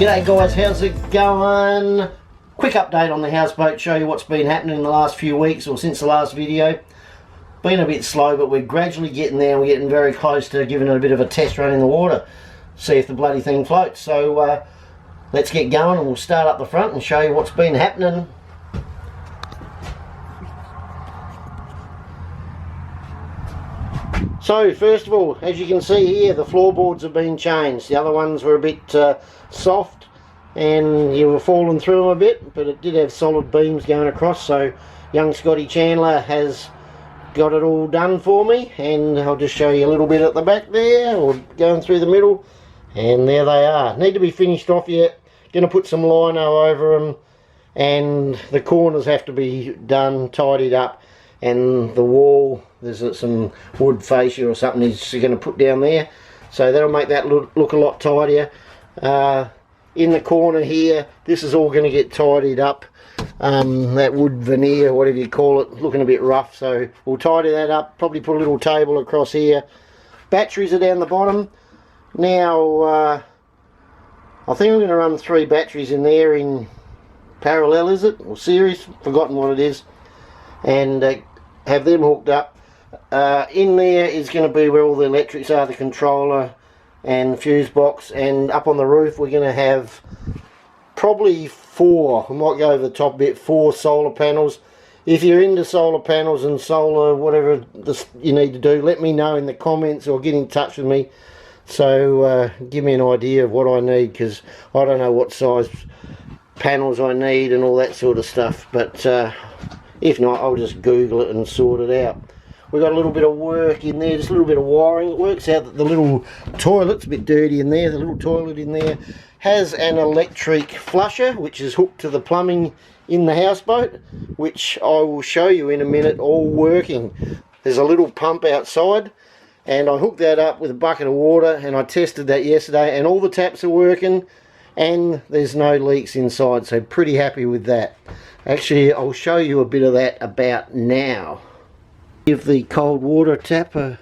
G'day guys, how's it going? Quick update on the houseboat, show you what's been happening in the last few weeks or since the last video. Been a bit slow, but we're gradually getting there. We're getting very close to giving it a bit of a test run in the water. See if the bloody thing floats. So let's get going and we'll start up the front and show you what's been happening. So first of all, as you can see here, the floorboards have been changed. The other ones were a bit soft and you were falling through them a bit, but it did have solid beams going across, so young Scotty Chandler has got it all done for me, and I'll just show you a little bit at the back there, or going through the middle, and there they are. Need to be finished off yet. Going to put some lino over them, and the corners have to be done, tidied up, and the wall, there's some wood fascia or something he's going to put down there, so that'll make that look a lot tidier. In the corner here, this is all going to get tidied up. That wood veneer, whatever you call it, looking a bit rough, so we'll tidy that up, probably put a little table across here. Batteries are down the bottom. Now I think I'm going to run 3 batteries in there in parallel, is it, or series, forgotten what it is, and have them hooked up. In there is going to be where all the electrics are, the controller and fuse box, and up on the roof we're going to have probably 4, we might go over the top a bit, 4 solar panels. If you're into solar panels and solar whatever you need to do, let me know in the comments or get in touch with me, so give me an idea of what I need, because I don't know what size panels I need and all that sort of stuff, but if not, I'll just Google it and sort it out. We've got a little bit of work in there, just a little bit of wiring. It works out that the little toilet's a bit dirty in there. The little toilet in there has an electric flusher, which is hooked to the plumbing in the houseboat, which I will show you in a minute, all working. There's a little pump outside, and I hooked that up with a bucket of water, and I tested that yesterday, and all the taps are working, and there's no leaks inside, so pretty happy with that. Actually, I'll show you a bit of that about now. Give the cold water tap a...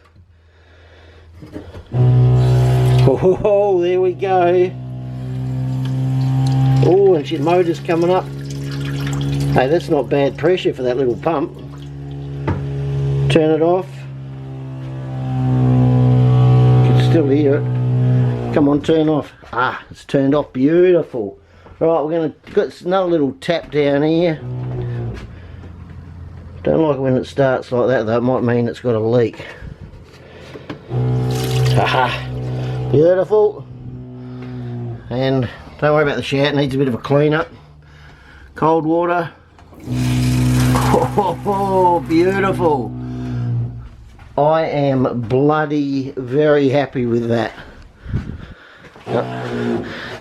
Oh, there we go. Oh, and your motor's coming up. Hey, that's not bad pressure for that little pump. Turn it off. You can still hear it. Come on, turn off. Ah, it's turned off. Beautiful. Right, we're going to got another little tap down here. Don't like it when it starts like that though, it might mean it's got a leak. Haha, beautiful. And don't worry about the shout, it needs a bit of a clean up. Cold water. Oh, beautiful. I am bloody very happy with that.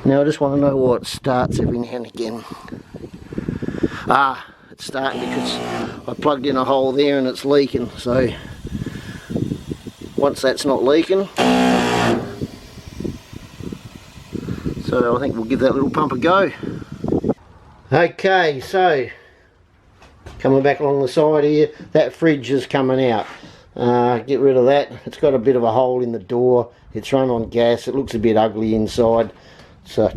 Now I just want to know why it starts every now and again. Ah, it's starting because I plugged in a hole there and it's leaking, so once that's not leaking, so I think we'll give that little pump a go. Okay, so coming back along the side here, that fridge is coming out. Get rid of that. It's got a bit of a hole in the door, it's run on gas, it looks a bit ugly inside, so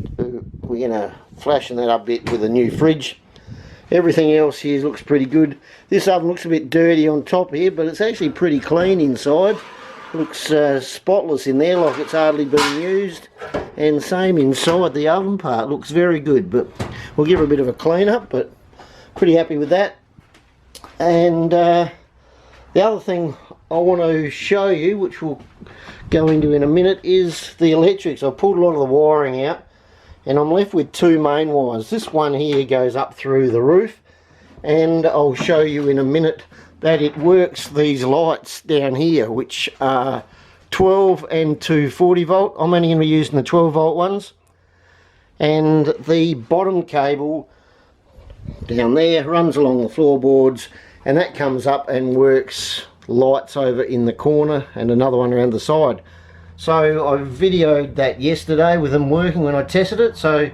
we're going to flashen that up a bit with a new fridge. Everything else here looks pretty good. This oven looks a bit dirty on top here, but it's actually pretty clean inside. Looks spotless in there, like it's hardly been used. And same inside, the oven part looks very good, but we'll give it a bit of a clean up, but pretty happy with that. And the other thing I want to show you, which we'll go into in a minute, is the electrics. I've pulled a lot of the wiring out, and I'm left with 2 main wires. This one here goes up through the roof, and I'll show you in a minute that it works these lights down here, which are 12 and 240 volt. I'm only going to be using the 12 volt ones, and the bottom cable down there runs along the floorboards, and that comes up and works lights over in the corner and another one around the side. So I videoed that yesterday with them working when I tested it, so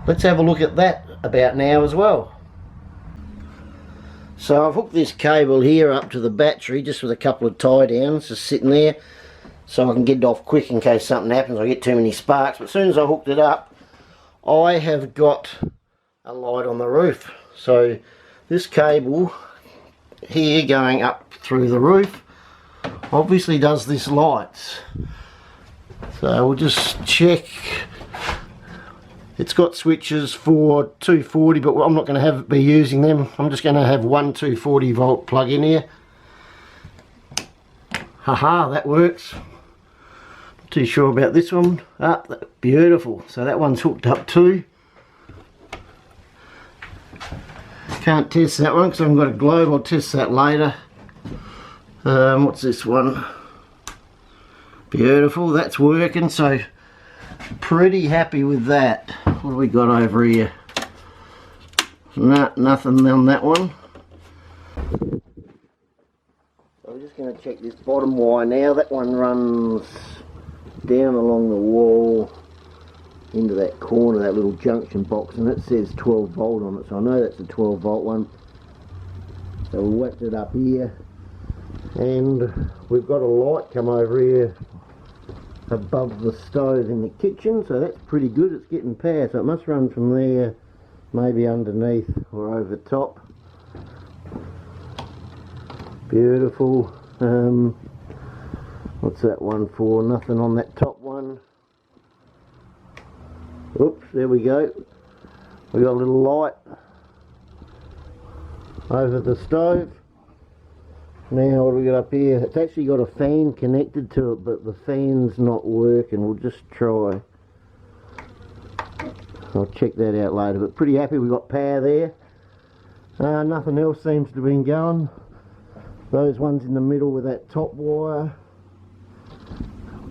let's have a look at that about now as well. So I've hooked this cable here up to the battery just with a couple of tie downs just sitting there, so I can get it off quick in case something happens, I get too many sparks. But as soon as I hooked it up, I have got a light on the roof. So this cable here going up through the roof obviously does this lights. So we'll just check. It's got switches for 240, but I'm not going to be using them. I'm just going to have one 240 volt plug in here. Haha, that works. Not too sure about this one. Ah, beautiful. So that one's hooked up too. Can't test that one because I haven't got a globe. I'll test that later. What's this one? Beautiful, that's working. So pretty happy with that. What have we got over here? Nothing on that one. I'm just going to check this bottom wire now. That one runs down along the wall into that corner, that little junction box, and it says 12 volt on it, so I know that's a 12 volt one. So we whacked it up here, and we've got a light come over here above the stove in the kitchen, so that's pretty good. It's getting power, so it must run from there, maybe underneath or over top. Beautiful. What's that one for? Nothing on that top one. Oops, there we go. We got a little light over the stove. Now what do we got up here? It's actually got a fan connected to it, but the fan's not working. We'll just try. I'll check that out later, but pretty happy we got power there. Nothing else seems to have been going. Those ones in the middle with that top wire.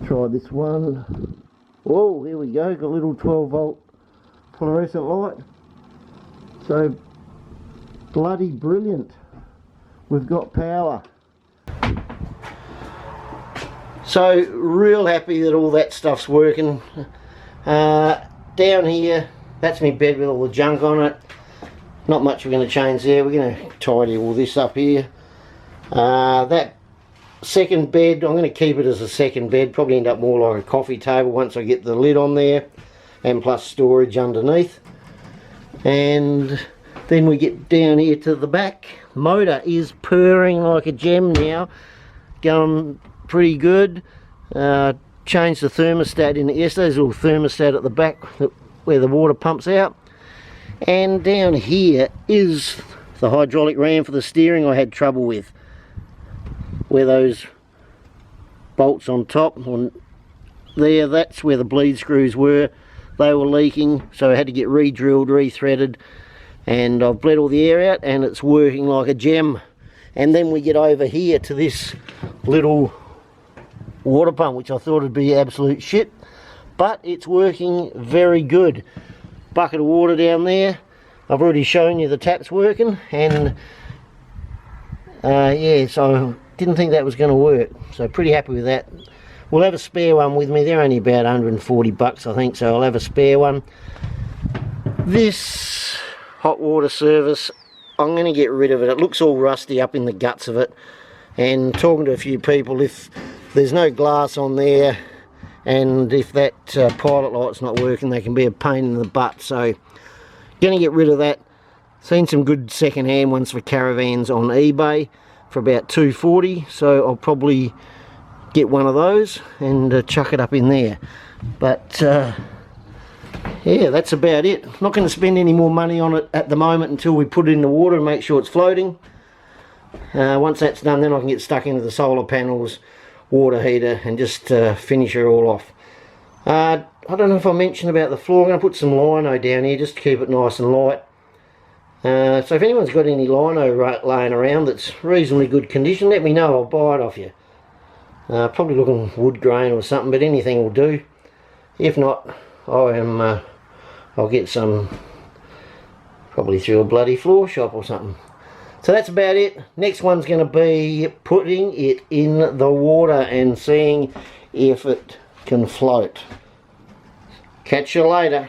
Try this one. Whoa, here we go, got a little 12 volt fluorescent light. So bloody brilliant. We've got power. So real happy that all that stuff's working. Down here, that's my bed with all the junk on it. Not much we're going to change there. We're going to tidy all this up here. That second bed, I'm going to keep it as a second bed. Probably end up more like a coffee table once I get the lid on there, and plus storage underneath. And then we get down here to the back. The motor is purring like a gem now, going pretty good. Changed the thermostat in it yesterday's little thermostat at the back where the water pumps out. And down here is the hydraulic ram for the steering I had trouble with, where those bolts on top on there, that's where the bleed screws were. They were leaking, so I had to get re-drilled, re-threaded, and I've bled all the air out and it's working like a gem. And then we get over here to this little water pump, which I thought would be absolute shit, but it's working very good. Bucket of water down there. I've already shown you the taps working, and yeah, so didn't think that was going to work, so pretty happy with that. We'll have a spare one with me. They're only about 140 bucks I think, so I'll have a spare one. This hot water service, I'm going to get rid of it. It looks all rusty up in the guts of it, and talking to a few people, if there's no glass on there and if that pilot light's not working, they can be a pain in the butt, so going to get rid of that. Seen some good second-hand ones for caravans on eBay for about $240, so I'll probably get one of those and chuck it up in there. But yeah, that's about it. Not going to spend any more money on it at the moment until we put it in the water and make sure it's floating. Once that's done, then I can get stuck into the solar panels, water heater, and just finish it all off. I don't know if I mentioned about the floor. I'm going to put some lino down here just to keep it nice and light. So if anyone's got any lino laying around that's reasonably good condition, let me know. I'll buy it off you. Probably looking wood grain or something, but anything will do. If not, I'll get some probably through a bloody floor shop or something. So that's about it. Next one's going to be putting it in the water and seeing if it can float. Catch you later.